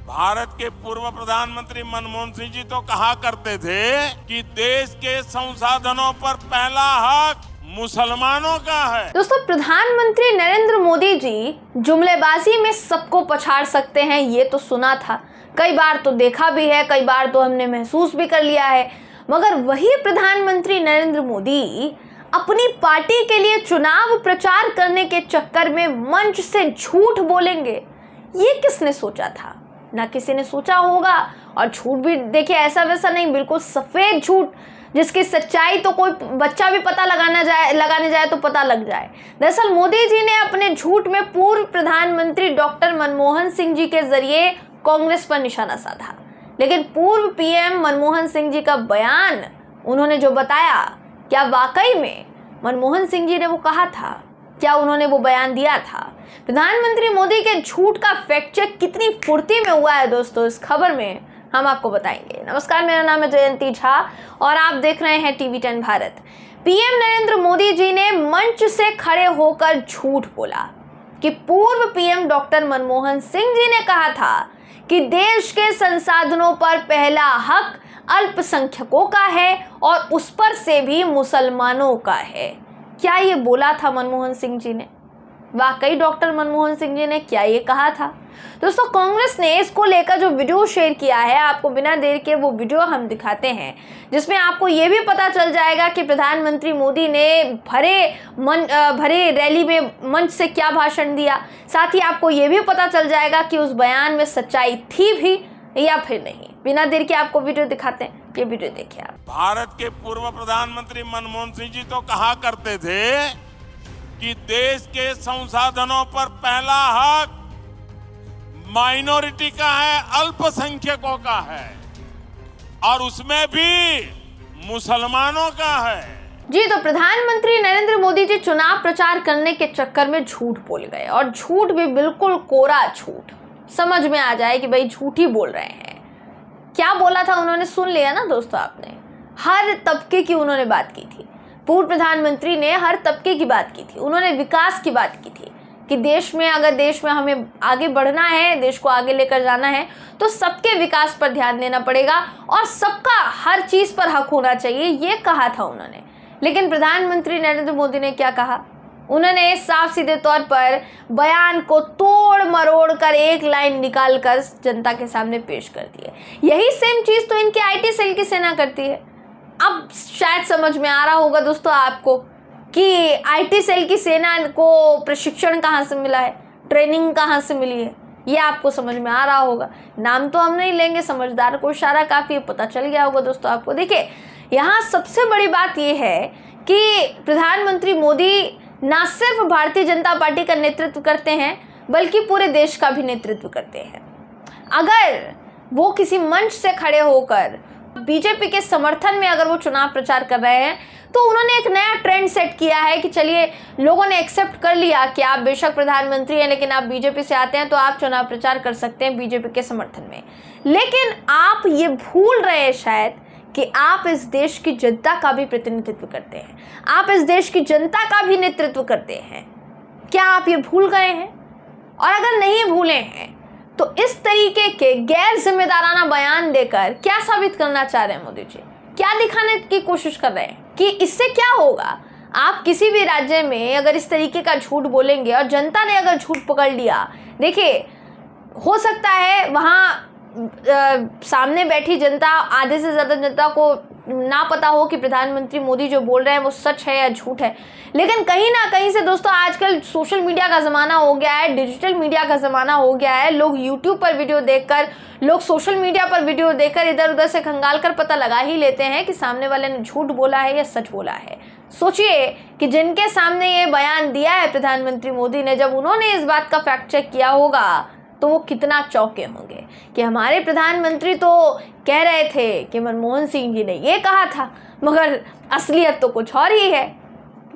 भारत के पूर्व प्रधानमंत्री मनमोहन सिंह जी तो कहा करते थे कि देश के संसाधनों पर पहला हक मुसलमानों का है। दोस्तों, प्रधानमंत्री नरेंद्र मोदी जी जुमलेबाजी में सबको पछाड़ सकते हैं, ये तो सुना था, कई बार तो देखा भी है, कई बार तो हमने महसूस भी कर लिया है। मगर वही प्रधानमंत्री नरेंद्र मोदी अपनी पार्टी के लिए चुनाव प्रचार करने के चक्कर में मंच से झूठ बोलेंगे, ये किसने सोचा था? ना किसी ने सोचा होगा। और झूठ भी देखिए ऐसा वैसा नहीं, बिल्कुल सफेद झूठ, जिसकी सच्चाई तो कोई बच्चा भी पता लगाने जाए तो पता लग जाए। दरअसल मोदी जी ने अपने झूठ में पूर्व प्रधानमंत्री डॉक्टर मनमोहन सिंह जी के जरिए कांग्रेस पर निशाना साधा। लेकिन पूर्व पीएम मनमोहन सिंह जी का बयान, उन्होंने जो बताया, क्या वाकई में मनमोहन सिंह जी ने वो कहा था? क्या उन्होंने वो बयान दिया था? प्रधानमंत्री मोदी के झूठ का फैक्ट चेक कितनी फुर्ती में हुआ है दोस्तों, इस खबर में हम आपको बताएंगे। नमस्कार, मेरा नाम है जयंती झा और आप देख रहे हैं TV10 भारत। पीएम नरेंद्र मोदी जी ने मंच से खड़े होकर झूठ बोला कि पूर्व पीएम डॉक्टर मनमोहन सिंह जी ने कहा था कि देश के संसाधनों पर पहला हक अल्पसंख्यकों का है और उस पर से भी मुसलमानों का है। क्या ये बोला था मनमोहन सिंह जी ने? वाकई डॉक्टर मनमोहन सिंह जी ने क्या ये कहा था? दोस्तों, कांग्रेस ने इसको लेकर जो वीडियो शेयर किया है, आपको बिना देर के वो वीडियो हम दिखाते हैं, जिसमें आपको ये भी पता चल जाएगा कि प्रधानमंत्री मोदी ने भरे रैली में मंच से क्या भाषण दिया। साथ ही आपको ये भी पता चल जाएगा कि उस बयान में सच्चाई थी भी या फिर नहीं। बिना देर के आपको वीडियो दिखाते हैं, ये वीडियो देखिए आप। भारत के पूर्व प्रधानमंत्री मनमोहन सिंह जी तो कहा करते थे कि देश के संसाधनों पर पहला हक माइनॉरिटी का है, अल्पसंख्यकों का है, और उसमें भी मुसलमानों का है। जी, तो प्रधानमंत्री नरेंद्र मोदी जी चुनाव प्रचार करने के चक्कर में झूठ बोल गए, और झूठ भी बिल्कुल कोरा झूठ, समझ में आ जाए कि भाई झूठ ही बोल रहे हैं। क्या बोला था उन्होंने? सुन लिया ना दोस्तों आपने। हर तबके की उन्होंने बात की थी। पूर्व प्रधानमंत्री ने हर तबके की बात की थी। उन्होंने विकास की बात की थी कि देश में हमें आगे बढ़ना है, देश को आगे लेकर जाना है, तो सबके विकास पर ध्यान देना पड़ेगा और सबका हर चीज पर हक होना चाहिए, ये कहा था उन्होंने। लेकिन प्रधानमंत्री नरेंद्र मोदी ने क्या कहा? उन्होंने साफ सीधे तौर पर बयान को तोड़ मरोड़ कर एक लाइन निकाल कर जनता के सामने पेश कर दिए। यही सेम चीज तो इनके IT सेल की सेना करती है। अब शायद समझ में आ रहा होगा दोस्तों आपको कि IT सेल की सेना को प्रशिक्षण कहाँ से मिला है, ट्रेनिंग कहाँ से मिली है, ये आपको समझ में आ रहा होगा। नाम तो हम नहीं लेंगे, समझदार को इशारा काफी पता चल गया होगा दोस्तों आपको। देखिए, यहाँ सबसे बड़ी बात यह है कि प्रधानमंत्री मोदी ना सिर्फ भारतीय जनता पार्टी का नेतृत्व करते हैं, बल्कि पूरे देश का भी नेतृत्व करते हैं। अगर वो किसी मंच से खड़े होकर बीजेपी के समर्थन में अगर वो चुनाव प्रचार कर रहे हैं, तो उन्होंने एक नया ट्रेंड सेट किया है कि चलिए, लोगों ने एक्सेप्ट कर लिया कि आप बेशक प्रधानमंत्री हैं, लेकिन आप बीजेपी से आते हैं तो आप चुनाव प्रचार कर सकते हैं बीजेपी के समर्थन में। लेकिन आप ये भूल रहे हैं शायद कि आप इस देश की जनता का भी प्रतिनिधित्व करते हैं, आप इस देश की जनता का भी नेतृत्व करते हैं। क्या आप ये भूल गए हैं? और अगर नहीं भूले हैं तो इस तरीके के गैर जिम्मेदाराना बयान देकर क्या साबित करना चाह रहे हैं मोदी जी? क्या दिखाने की कोशिश कर रहे हैं कि इससे क्या होगा? आप किसी भी राज्य में अगर इस तरीके का झूठ बोलेंगे और जनता ने अगर झूठ पकड़ लिया, देखिए, हो सकता है वहाँ सामने बैठी जनता, आधे से ज़्यादा जनता को ना पता हो कि प्रधानमंत्री मोदी जो बोल रहे हैं वो सच है या झूठ है। लेकिन कहीं ना कहीं से दोस्तों आजकल सोशल मीडिया का ज़माना हो गया है, डिजिटल मीडिया का ज़माना हो गया है। लोग यूट्यूब पर वीडियो देखकर, लोग सोशल मीडिया पर वीडियो देखकर इधर उधर से खंगाल कर पता लगा ही लेते हैं कि सामने वाले ने झूठ बोला है या सच बोला है। सोचिए कि जिनके सामने ये बयान दिया है प्रधानमंत्री मोदी ने, जब उन्होंने इस बात का फैक्ट चेक किया होगा तो वो कितना चौंके होंगे कि हमारे प्रधानमंत्री तो कह रहे थे कि मनमोहन सिंह जी ने ये कहा था, मगर असलियत तो कुछ और ही है।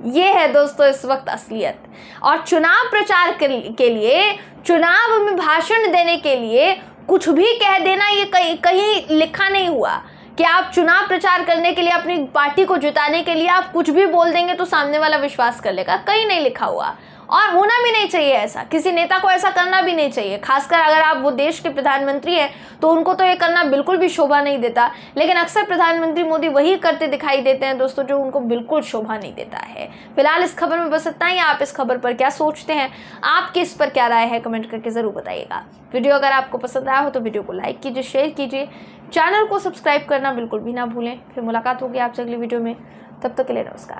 ये है दोस्तों इस वक्त असलियत। और चुनाव प्रचार के लिए, चुनाव में भाषण देने के लिए कुछ भी कह देना, ये कहीं लिखा नहीं हुआ कि आप चुनाव प्रचार करने के लिए, अपनी पार्टी को जिताने के लिए आप कुछ भी बोल देंगे तो सामने वाला विश्वास कर लेगा। कहीं नहीं लिखा हुआ। और होना भी नहीं चाहिए ऐसा, किसी नेता को ऐसा करना भी नहीं चाहिए। खासकर अगर आप वो देश के प्रधानमंत्री हैं तो उनको तो ये करना बिल्कुल भी शोभा नहीं देता। लेकिन अक्सर प्रधानमंत्री मोदी वही करते दिखाई देते हैं दोस्तों जो उनको बिल्कुल शोभा नहीं देता है। फिलहाल इस खबर में बस इतना ही। आप इस खबर पर क्या सोचते हैं, आपकी इस पर क्या राय है, कमेंट करके जरूर बताइएगा। वीडियो अगर आपको पसंद आया हो तो वीडियो को लाइक कीजिए, शेयर कीजिए, चैनल को सब्सक्राइब करना बिल्कुल भी ना भूलें। फिर मुलाकात होगी आपसे अगली वीडियो में, तब तक के लिए नमस्कार।